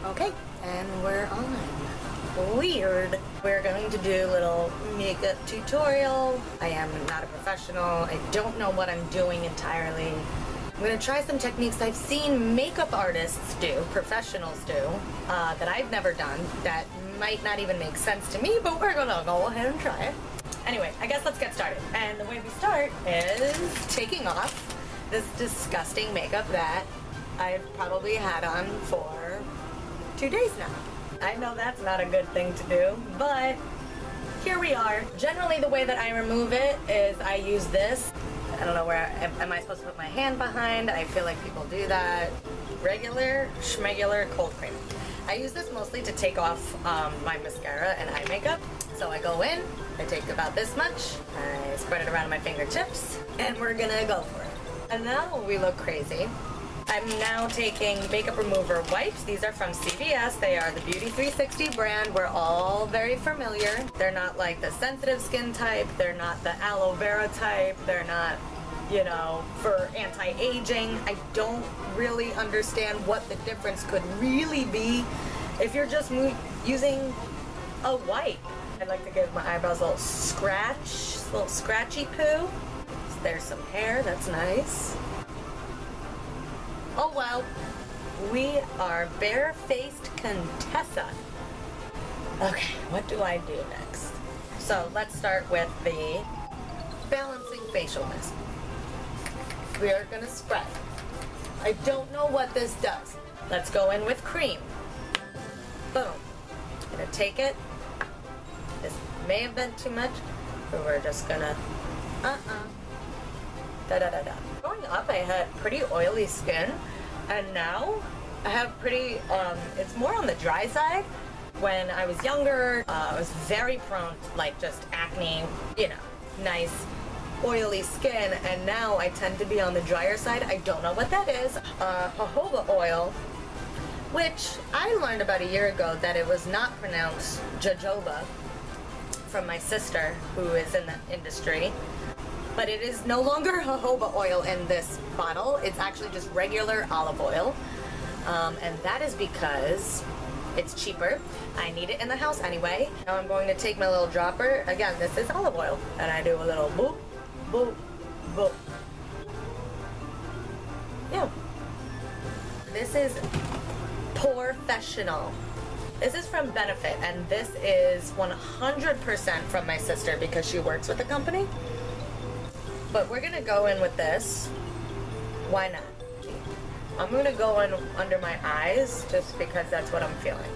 Okay, and we're on. Weird. We're going to do a little makeup tutorial. I am not a professional. I don't know what I'm doing entirely. I'm gonna try some techniques I've seen makeup artists do, professionals do, that I've never done, that might not even make sense to me, but we're gonna go ahead and try it. Anyway, I guess let's get started. And the way we start is taking off this disgusting makeup that I've probably had on for 2 days now. I know that's not a good thing to do, but here we are. Generally, the way that I remove it is I use this. I don't know where, am I supposed to put my hand behind? I feel like people do that. Regular, schmegular cold cream. I use this mostly to take off my mascara and eye makeup. So I go in, I take about this much, I spread it around my fingertips, and we're gonna go for it. And now we look crazy. I'm now taking makeup remover wipes. These are from CVS. They are the Beauty 360 brand. We're all very familiar. They're not like the sensitive skin type. They're not the aloe vera type. They're not, you know, for anti-aging. I don't really understand what the difference could really be if you're just using a wipe. I'd like to give my eyebrows a little scratchy poo. There's some hair, that's nice. Oh well, we are bare-faced Contessa. Okay, what do I do next? So let's start with the balancing facial mist. We are gonna spread. I don't know what this does. Let's go in with cream. Boom. I'm gonna take it. This may have been too much, but we're just gonna, da-da-da-da. Growing up, I had pretty oily skin, and now I have pretty, it's more on the dry side. When I was younger, I was very prone to like just acne, you know, nice oily skin, and now I tend to be on the drier side. I don't know what that is. Jojoba oil, which I learned about a year ago that it was not pronounced jojoba from my sister who is in the industry. But it is no longer jojoba oil in this bottle. It's actually just regular olive oil. And that is because it's cheaper. I need it in the house anyway. Now I'm going to take my little dropper. Again, this is olive oil. And I do a little boop, boop, boop. Yeah. This is Porefessional. This is from Benefit, and this is 100% from my sister because she works with the company. But we're gonna go in with this. Why not? I'm gonna go in under my eyes just because that's what I'm feeling.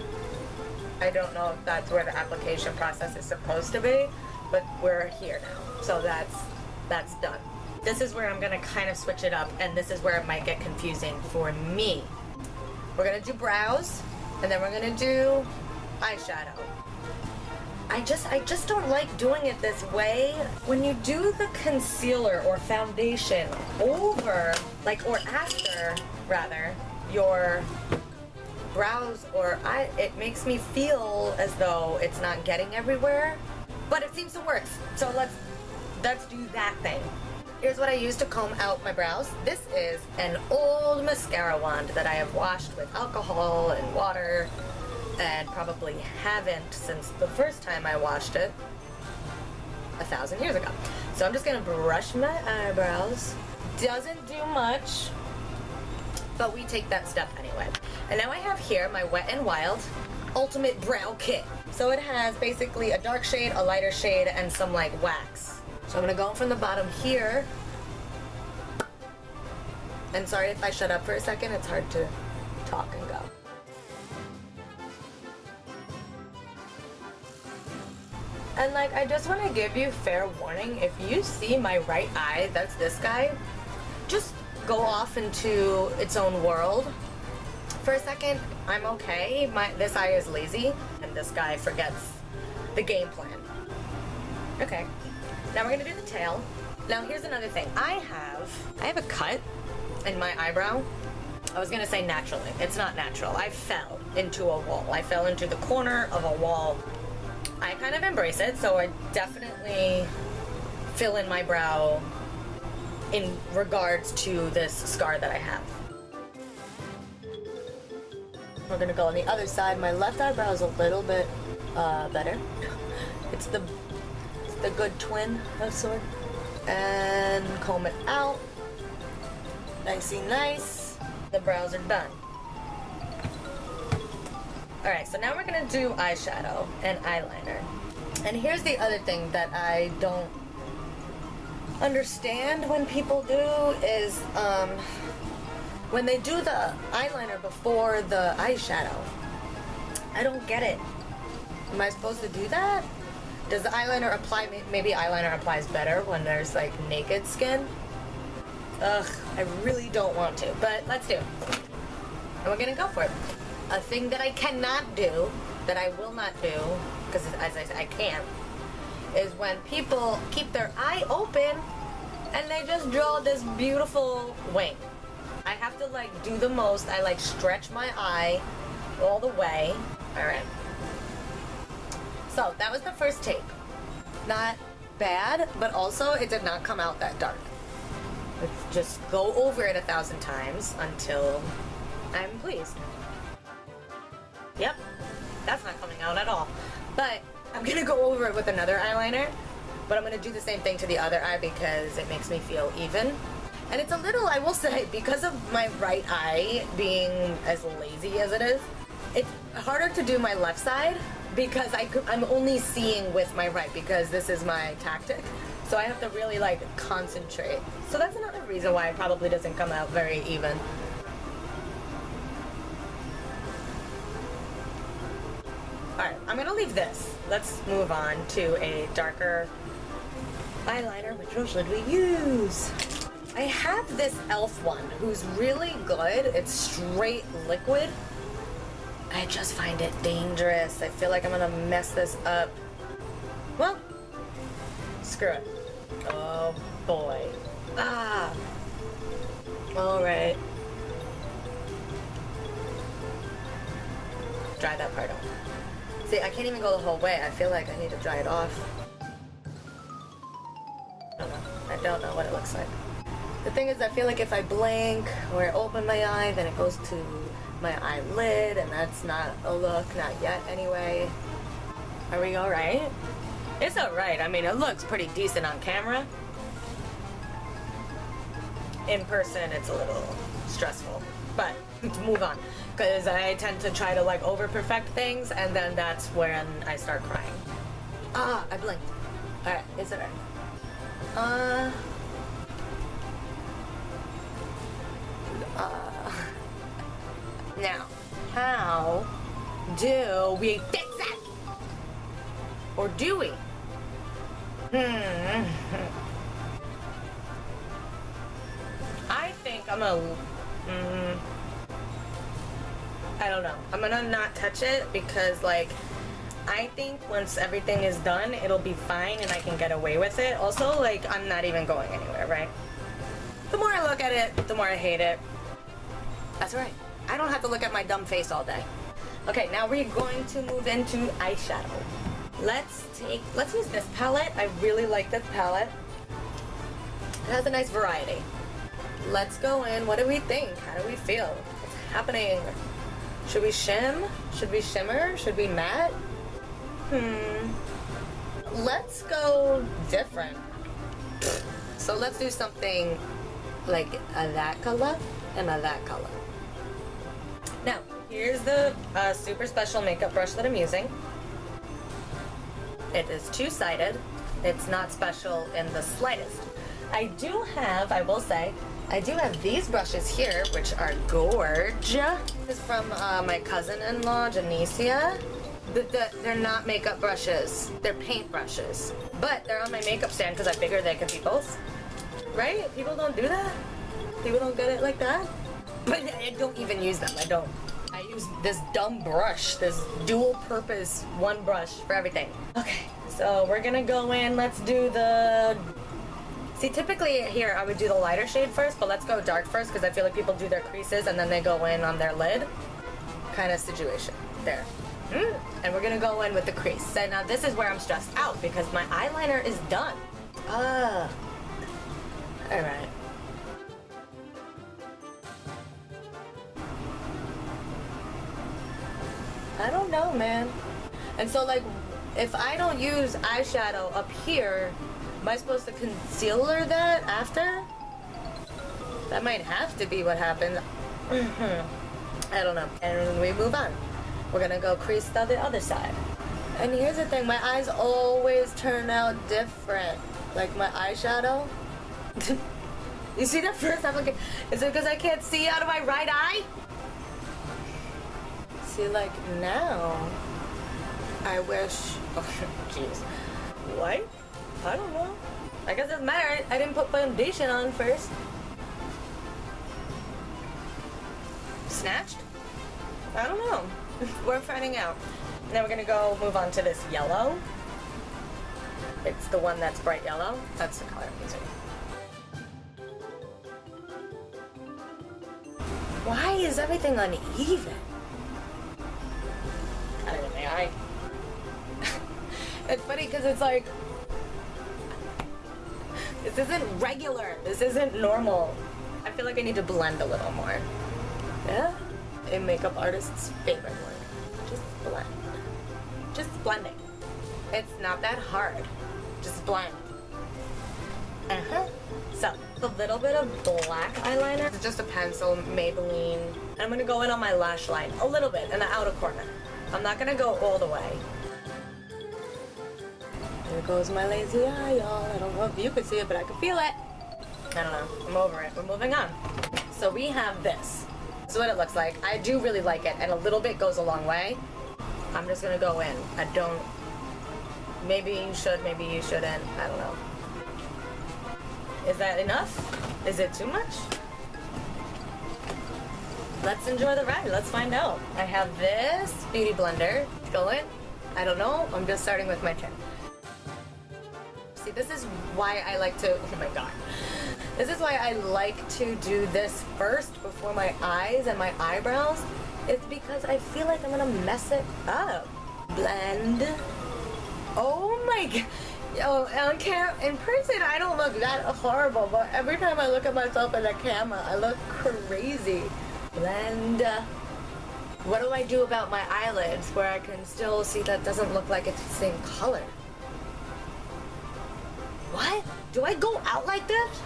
I don't know if that's where the application process is supposed to be, but we're here now. So that's done. This is where I'm gonna kind of switch it up, and this is where it might get confusing for me. We're gonna do brows, and then we're gonna do eyeshadow. I just don't like doing it this way. When you do the concealer or foundation over, like, or after, rather, your brows or eye, it makes me feel as though it's not getting everywhere, but it seems to work. So let's do that thing. Here's what I use to comb out my brows. This is an old mascara wand that I have washed with alcohol and water, and probably haven't since the first time I washed it 1,000 years ago. So I'm just gonna brush my eyebrows. Doesn't do much, but we take that step anyway. And now I have here my Wet n Wild Ultimate Brow Kit. So it has basically a dark shade, a lighter shade, and some like wax. So I'm gonna go from the bottom here. And sorry if I shut up for a second, it's hard to talk and go. And like, I just want to give you fair warning, if you see my right eye, that's this guy, just go off into its own world. For a second, I'm okay. This eye is lazy, and this guy forgets the game plan. Okay, now we're gonna do the tail. Now here's another thing. I have a cut in my eyebrow. I was gonna say naturally. It's not natural. I fell into a wall. I fell into the corner of a wall. I kind of embrace it, so I definitely fill in my brow in regards to this scar that I have. We're gonna go on the other side. My left eyebrow is a little bit better. It's the good twin of sort. And comb it out. Nicey nice. The brows are done. Alright, so now we're gonna do eyeshadow and eyeliner. And here's the other thing that I don't understand when people do is when they do the eyeliner before the eyeshadow. I don't get it. Am I supposed to do that? Does the eyeliner apply? Maybe eyeliner applies better when there's like naked skin. Ugh, I really don't want to, but let's do it. And we're gonna go for it. A thing that I cannot do, that I will not do, because as I said, I can't, is when people keep their eye open and they just draw this beautiful wing. I have to like do the most. I like stretch my eye all the way. All right. So that was the first take. Not bad, but also it did not come out that dark. Let's just go over it 1,000 times until I'm pleased. Yep, that's not coming out at all. But I'm gonna go over it with another eyeliner, but I'm gonna do the same thing to the other eye because it makes me feel even. And it's a little, I will say, because of my right eye being as lazy as it is, it's harder to do my left side because I'm only seeing with my right because this is my tactic. So I have to really like concentrate. So that's another reason why it probably doesn't come out very even. Alright, I'm gonna leave this. Let's move on to a darker eyeliner. Which one should we use? I have this e.l.f. one who's really good. It's straight liquid. I just find it dangerous. I feel like I'm gonna mess this up. Well, screw it. Oh boy. Ah. Alright. Dry that part off. See, I can't even go the whole way. I feel like I need to dry it off. I don't know what it looks like. The thing is, I feel like if I blink or open my eye, then it goes to my eyelid, and that's not a look, not yet anyway. Are we alright? It's alright. I mean, it looks pretty decent on camera. In person, it's a little stressful. But, let's move on. Because I tend to try to, like, over-perfect things, and then that's when I start crying. Ah, I blinked. Alright, it's alright. Now, how do we fix it? Or do we? I think I'm gonna... I don't know. I'm gonna not touch it because, like, I think once everything is done, it'll be fine and I can get away with it. Also, like, I'm not even going anywhere, right? The more I look at it, the more I hate it. That's right. I don't have to look at my dumb face all day. Okay, now we're going to move into eyeshadow. Let's use this palette. I really like this palette. It has a nice variety. Let's go in. What do we think? How do we feel? What's happening? Should we shim? Should we shimmer? Should we matte? Let's go different. So let's do something like a that color and a that color. Now, here's the super special makeup brush that I'm using. It is two-sided. It's not special in the slightest. I do have, I will say, I do have these brushes here, which are gorgeous. This is from my cousin-in-law, Janicia. They're not makeup brushes. They're paint brushes. But they're on my makeup stand because I figured they could be both. Right? People don't do that? People don't get it like that? But I don't even use them. I use this dumb brush, this dual-purpose one brush for everything. Okay, so we're gonna go in. Let's do the... See, typically here I would do the lighter shade first, but let's go dark first because I feel like people do their creases and then they go in on their lid. Kind of situation. There. And we're gonna go in with the crease. So now this is where I'm stressed out because my eyeliner is done. Alright. I don't know, man. And so, like, if I don't use eyeshadow up here, am I supposed to concealer that after? That might have to be what happens. I don't know. And we move on. We're gonna go crease the other side. And here's the thing, my eyes always turn out different. Like my eyeshadow. You see that first application? Is it because I can't see out of my right eye? See, like now, I wish, oh jeez. What? I don't know. I guess it doesn't matter. I didn't put foundation on first. Snatched? I don't know. We're finding out. Now we're gonna go move on to this yellow. It's the one that's bright yellow. That's the color I'm using. Why is everything uneven? I don't know. It's funny because it's like, this isn't regular. This isn't normal. I feel like I need to blend a little more. Yeah? A makeup artist's favorite word. Just blend. Just blending. It's not that hard. Just blend. So, a little bit of black eyeliner. It's just a pencil, Maybelline. And I'm gonna go in on my lash line a little bit in the outer corner. I'm not gonna go all the way. There goes my lazy eye, y'all. I don't know if you can see it, but I can feel it. I don't know. I'm over it. We're moving on. So we have this. This is what it looks like. I do really like it, and a little bit goes a long way. I'm just gonna go in. I don't... Maybe you should, maybe you shouldn't. I don't know. Is that enough? Is it too much? Let's enjoy the ride. Let's find out. I have this beauty blender. Go in. I don't know. I'm just starting with my chin. See, this is why I like to... Oh my god. This is why I like to do this first before my eyes and my eyebrows. It's because I feel like I'm gonna mess it up. Blend. Oh my god. Yo, on camera, in person, I don't look that horrible, but every time I look at myself in the camera, I look crazy. Blend. What do I do about my eyelids where I can still see that doesn't look like it's the same color? What? Do I go out like this?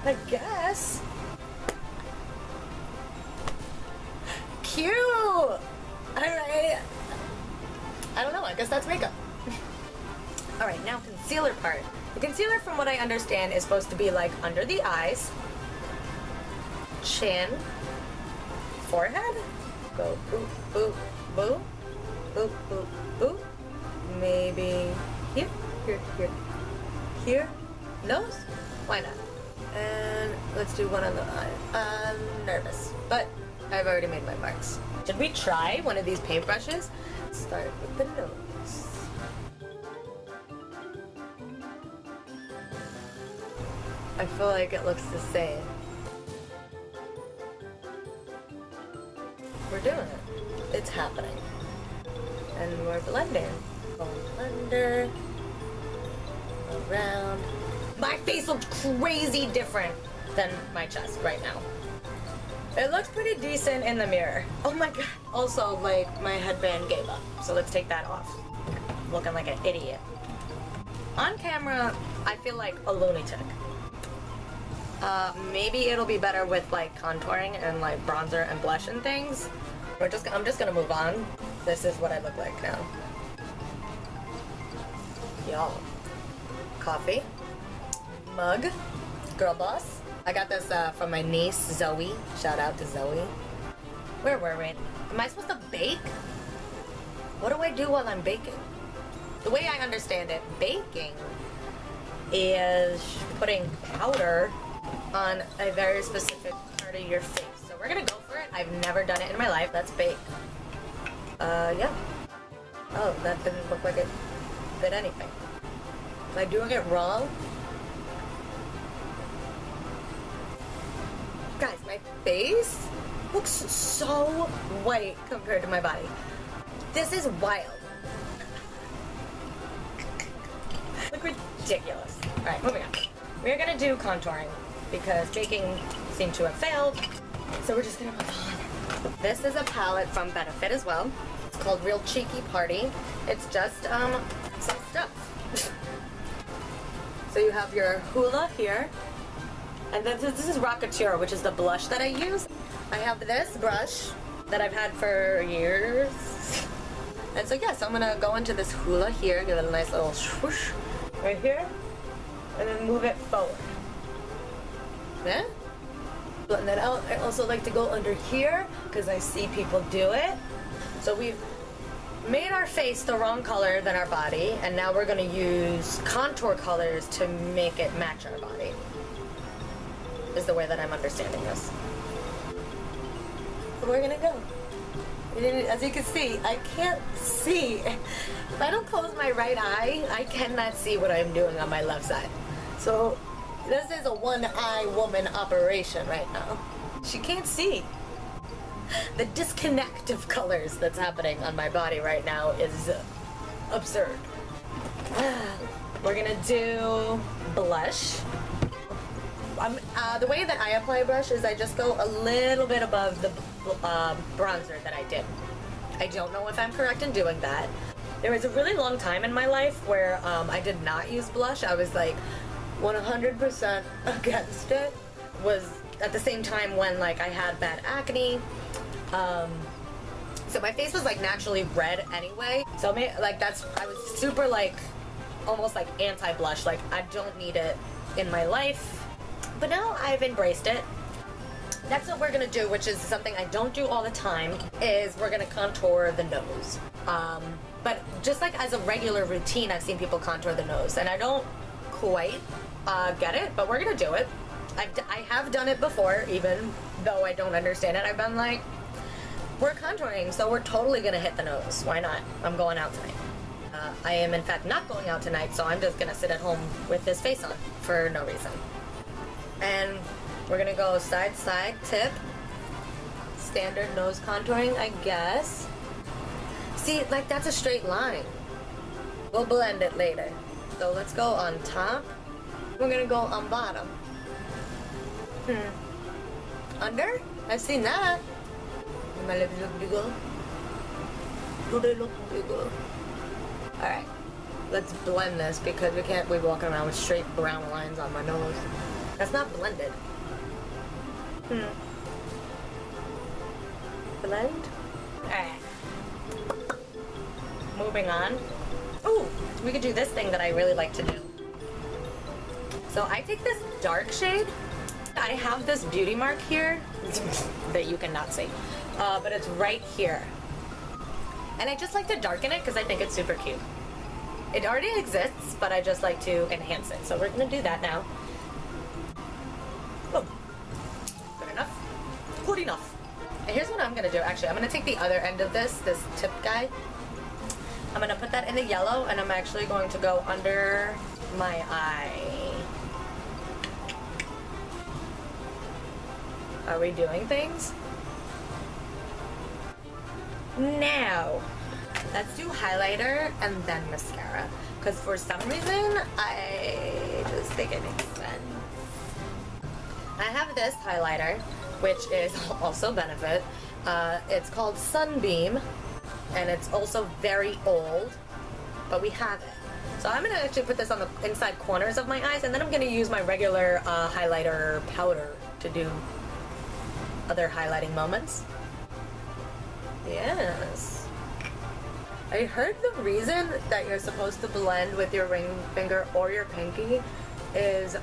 I guess. Cute! Alright. I don't know, I guess that's makeup. Alright, now concealer part. The concealer, from what I understand, is supposed to be like under the eyes, chin, forehead. Go boop, boop, boop, boop, boop, boop. Maybe here, here, here, here. Nose? Why not? And let's do one on the eye. I'm nervous, but I've already made my marks. Should we try one of these paintbrushes? Start with the nose. I feel like it looks the same. We're doing it. It's happening. And we're blending. Blender. Around. My face looks crazy different than my chest right now. It looks pretty decent in the mirror. Oh my god. Also, like, my headband gave up. So let's take that off. Looking like an idiot. On camera, I feel like a lunatic. Maybe it'll be better with, like, contouring and, like, bronzer and blush and things. I'm just gonna move on. This is what I look like now. Y'all. Coffee. Mug. Girl boss. I got this from my niece, Zoe. Shout out to Zoe. Where were we? Am I supposed to bake? What do I do while I'm baking? The way I understand it, baking is putting powder on a very specific part of your face. So we're gonna go for it. I've never done it in my life. Let's bake. Yeah. Oh, that didn't look like it did anything. Am I doing it wrong? Guys, my face looks so white compared to my body. This is wild. Look ridiculous. Alright, moving on. We're gonna do contouring because baking seemed to have failed. So we're just gonna move on. This is a palette from Benefit as well. It's called Real Cheeky Party. It's just some stuff. So you have your Hula here. And then this is Rocketeer, which is the blush that I use. I have this brush that I've had for years. And so yes, I'm gonna go into this Hula here, give it a nice little swoosh right here, and then move it forward. Yeah? Blend that out. I also like to go under here because I see people do it. So we've made our face the wrong color than our body, and now we're gonna use contour colors to make it match our body. Is the way that I'm understanding this. So we're gonna go. As you can see, I can't see. If I don't close my right eye, I cannot see what I'm doing on my left side. So this is a one-eye woman operation right now. She can't see. The disconnect of colors that's happening on my body right now is absurd. We're gonna do blush. The way that I apply brush is I just go a little bit above the bronzer that I did. I don't know if I'm correct in doing that. There was a really long time in my life where I did not use blush. I was like 100% against it. Was at the same time when like I had bad acne. So my face was like naturally red anyway. So like I was super like almost like anti-blush. Like I don't need it in my life. But now I've embraced it. Next what we're gonna do, which is something I don't do all the time, is we're gonna contour the nose. But just like as a regular routine, I've seen people contour the nose, and I don't quite get it, but we're gonna do it. I have done it before, even though I don't understand it. I've been like, we're contouring, so we're totally gonna hit the nose. Why not? I'm going out tonight. I am in fact not going out tonight, so I'm just gonna sit at home with this face on for no reason. And we're gonna go side, side, tip. Standard nose contouring, I guess. See, like that's a straight line. We'll blend it later. So let's go on top. We're gonna go on bottom. Under? I've seen that. My lips look bigger. Do they look bigger? Alright. Let's blend this because we can't be walking around with straight brown lines on my nose. That's not blended. Blend. Alright. Moving on. Ooh, we could do this thing that I really like to do. So I take this dark shade. I have this beauty mark here that you cannot see. But it's right here. And I just like to darken it because I think it's super cute. It already exists, but I just like to enhance it. So we're gonna do that now. Boom. Good enough? Good enough. And here's what I'm gonna do. Actually, I'm gonna take the other end of this tip guy. I'm gonna put that in the yellow, and I'm actually going to go under my eye. Are we doing things? Now, let's do highlighter and then mascara. Because for some reason, I just think it makes sense. I have this highlighter, which is also Benefit. It's called Sunbeam, and it's also very old, but we have it. So I'm gonna actually put this on the inside corners of my eyes, and then I'm gonna use my regular highlighter powder to do other highlighting moments. Yes. I heard the reason that you're supposed to blend with your ring finger or your pinky is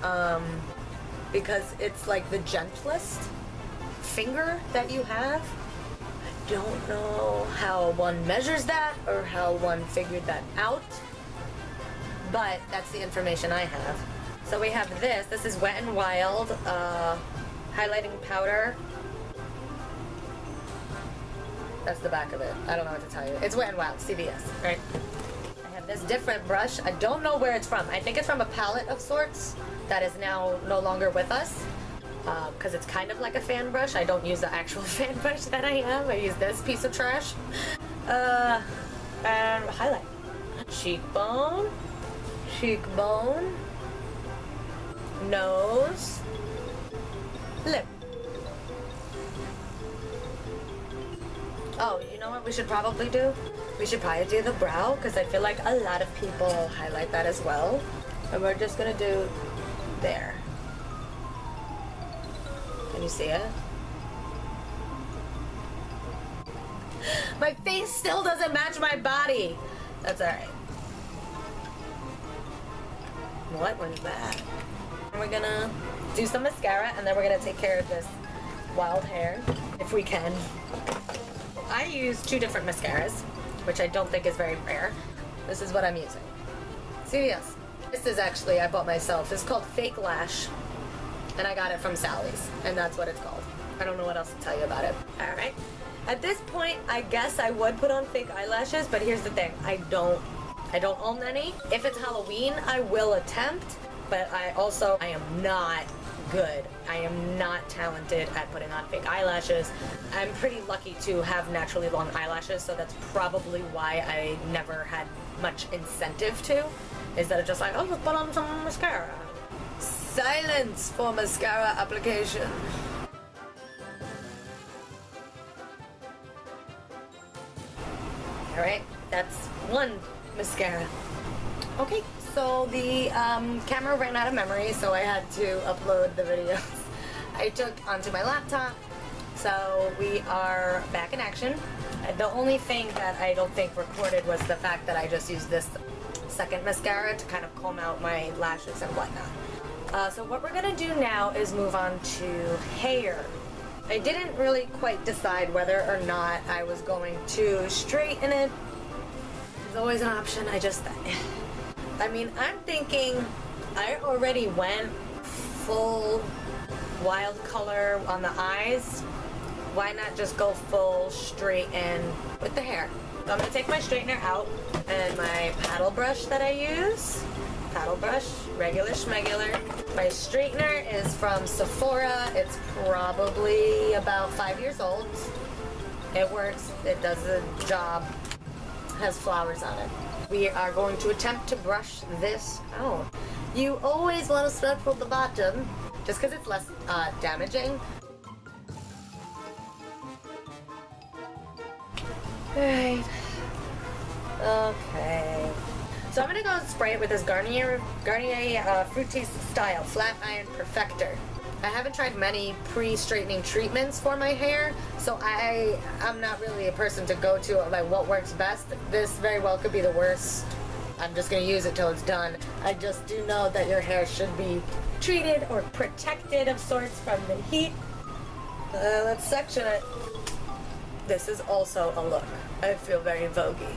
because it's like the gentlest finger that you have. I don't know how one measures that or how one figured that out, but that's the information I have. So we have this. This is Wet n Wild highlighting powder. That's the back of it. I don't know what to tell you. It's Wet n Wild, CVS, right? I have this different brush. I don't know where it's from. I think it's from a palette of sorts that is now no longer with us because it's kind of like a fan brush. I don't use the actual fan brush that I have. I use this piece of trash. And highlight. Cheekbone. Cheekbone. Nose. Lip. Oh, you know what we should probably do? We should probably do the brow, because I feel like a lot of people highlight that as well. And we're just gonna do there. Can you see it? My face still doesn't match my body. That's alright. What was that? And we're gonna do some mascara, and then we're gonna take care of this wild hair, if we can. I use 2 different mascaras, which I don't think is very rare. This is what I'm using. CVS. This is actually, I bought myself. It's called Fake Lash, and I got it from Sally's, and that's what it's called. I don't know what else to tell you about it. Alright. At this point, I guess I would put on fake eyelashes, but here's the thing. I don't own any. If it's Halloween, I will attempt, but I am not good. I am not talented at putting on fake eyelashes. I'm pretty lucky to have naturally long eyelashes, so that's probably why I never had much incentive to, is that it's just like, oh, let's put on some mascara. Silence for mascara application. Alright, that's one mascara. Okay, so the camera ran out of memory, so I had to upload the videos I took onto my laptop. So we are back in action. The only thing that I don't think recorded was the fact that I just used this second mascara to kind of comb out my lashes and whatnot. So what we're gonna do now is move on to hair. I didn't really quite decide whether or not I was going to straighten it. There's always an option. I mean, I'm thinking I already went full wild color on the eyes. Why not just go full straighten with the hair? So I'm gonna take my straightener out and my paddle brush that I use. Paddle brush, regular schmegular. My straightener is from Sephora. It's probably about 5 years old. It works, it does the job, has flowers on it. We are going to attempt to brush this out. You always want to start from the bottom, just because it's less damaging. Alright. Okay. So I'm gonna go and spray it with this Garnier Fructis style Flat Iron Perfector. I haven't tried many pre-straightening treatments for my hair, so I'm not really a person to go to like what works best. This very well could be the worst. I'm just gonna use it till it's done. I just do know that your hair should be treated or protected of sorts from the heat. Let's section it. This is also a look. I feel very voguey.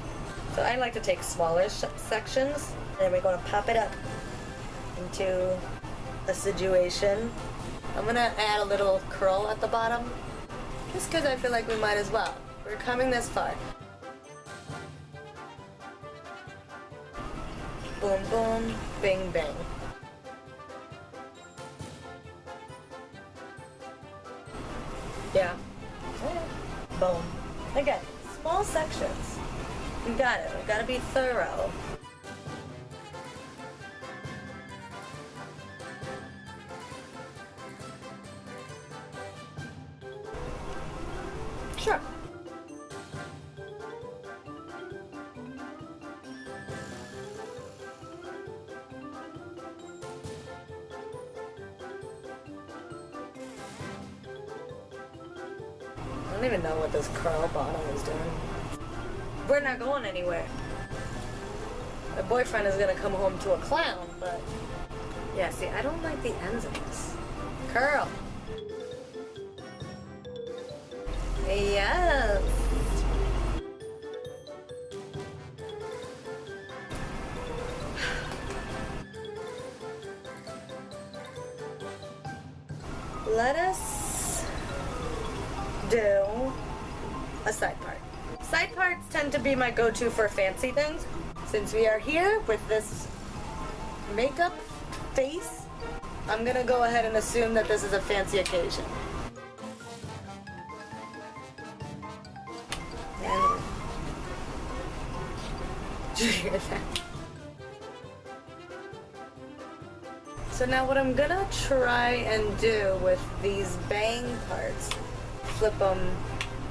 So I like to take smaller sections, and we're going to pop it up into a situation. I'm going to add a little curl at the bottom, just because I feel like we might as well. We're coming this far. Boom, boom, bing, bang. Yeah. Boom. Again, small sections. We got it. We gotta be thorough. Sure. I don't even know what this curl bottom is doing. We're not going anywhere. My boyfriend is gonna come home to a clown, but yeah, see, I don't like the ends of this. Curl. Yes. Let us do a side part. Side parts tend to be my go-to for fancy things. Since we are here with this makeup face, I'm gonna go ahead and assume that this is a fancy occasion. And did you hear that? So now what I'm gonna try and do with these bang parts, flip them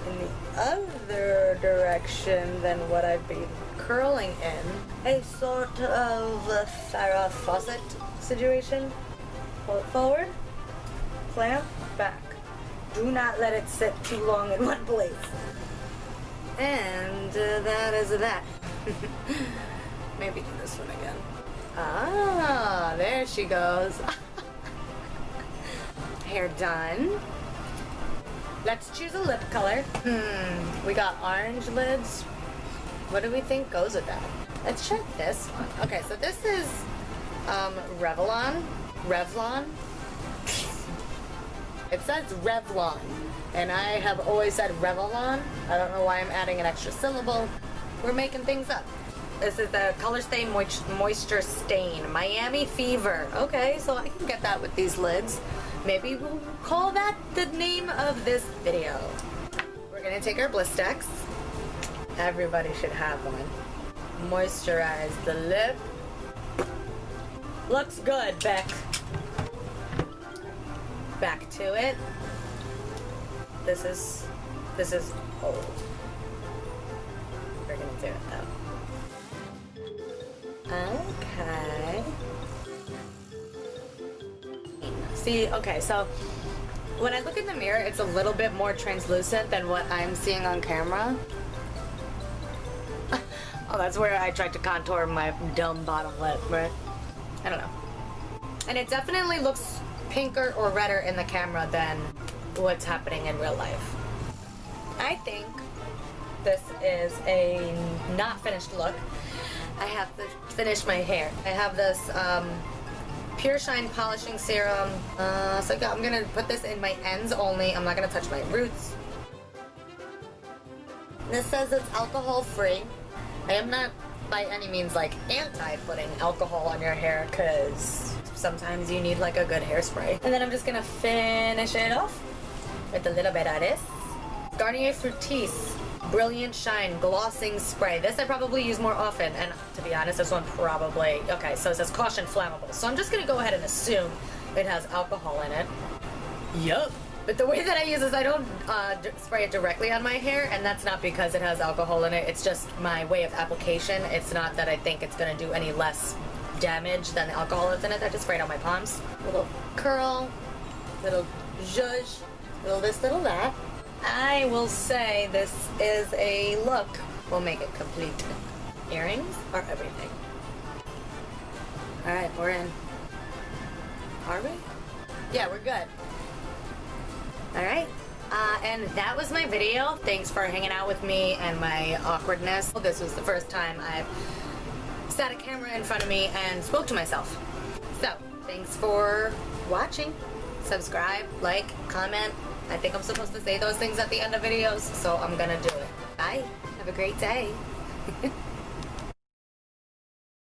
in the other direction than what I'd be curling in. A sort of a Farrah Fawcett situation. Pull it forward, clamp, back. Do not let it sit too long in one place. And that is that. Maybe do this one again. Ah, there she goes. Hair done. Let's choose a lip color. We got orange lids. What do we think goes with that? Let's try this one. Okay, so this is Revlon. It says Revlon, and I have always said Revlon. I don't know why I'm adding an extra syllable. We're making things up. This is the Color Stay Moisture Stain Miami Fever. Okay, so I can get that with these lids. Maybe we'll call that the name of this video. We're gonna take our Blistex. Everybody should have one. Moisturize the lip. Looks good, Beck. Back to it. This is old. We're gonna do it though. Okay. See, okay, so when I look in the mirror, it's a little bit more translucent than what I'm seeing on camera. Oh, that's where I tried to contour my dumb bottom lip, right? I don't know. And it definitely looks pinker or redder in the camera than what's happening in real life. I think this is a not finished look. I have to finish my hair. I have this Pure Shine Polishing Serum. So I'm gonna put this in my ends only. I'm not gonna touch my roots. This says it's alcohol free. I am not by any means like anti-putting alcohol on your hair, because sometimes you need like a good hairspray. And then I'm just gonna finish it off with a little bit of this. Garnier Fructis Brilliant Shine Glossing Spray. This I probably use more often, and to be honest, this one probably, okay, so it says caution flammable. So I'm just gonna go ahead and assume it has alcohol in it. Yup. But the way that I use this, I don't spray it directly on my hair, and that's not because it has alcohol in it. It's just my way of application. It's not that I think it's gonna do any less damage than the alcohol that's in it. I just spray it on my palms. Little curl, little zhuzh, little this, little that. I will say this is a look. We'll make it complete. Earrings are everything. All right, we're in. Are we? Yeah, we're good. All right. And that was my video. Thanks for hanging out with me and my awkwardness. This was the first time I've sat a camera in front of me and spoke to myself. So, thanks for watching. Subscribe, like, comment. I think I'm supposed to say those things at the end of videos, so I'm gonna do it. Bye. Have a great day.